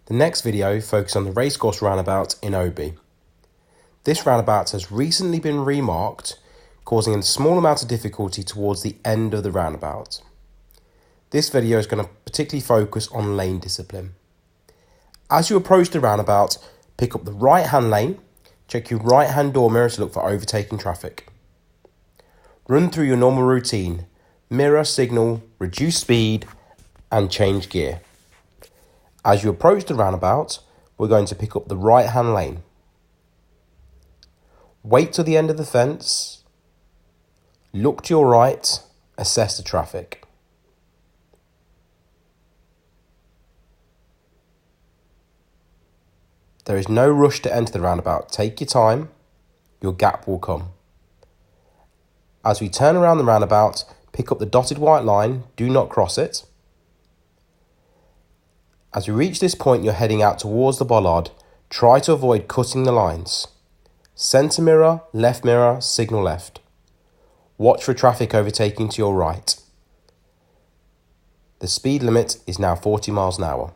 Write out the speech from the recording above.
The next video focuses on the Racecourse Roundabout in Oadby. This roundabout has recently been remarked, causing a small amount of difficulty towards the end of the roundabout. This video is going to particularly focus on lane discipline. As you approach the roundabout, pick up the right hand lane, check your right hand door mirror to look for overtaking traffic. Run through your normal routine, mirror, signal, reduce speed and change gear. As you approach the roundabout, we're going to pick up the right hand lane. Wait till the end of the fence, look to your right, assess the traffic. There is no rush to enter the roundabout. Take your time, your gap will come. As we turn around the roundabout, pick up the dotted white line, do not cross it. As we reach this point, you're heading out towards the bollard. Try to avoid cutting the lines. Centre mirror, signal left. Watch for traffic overtaking to your right. The speed limit is now 40 miles an hour.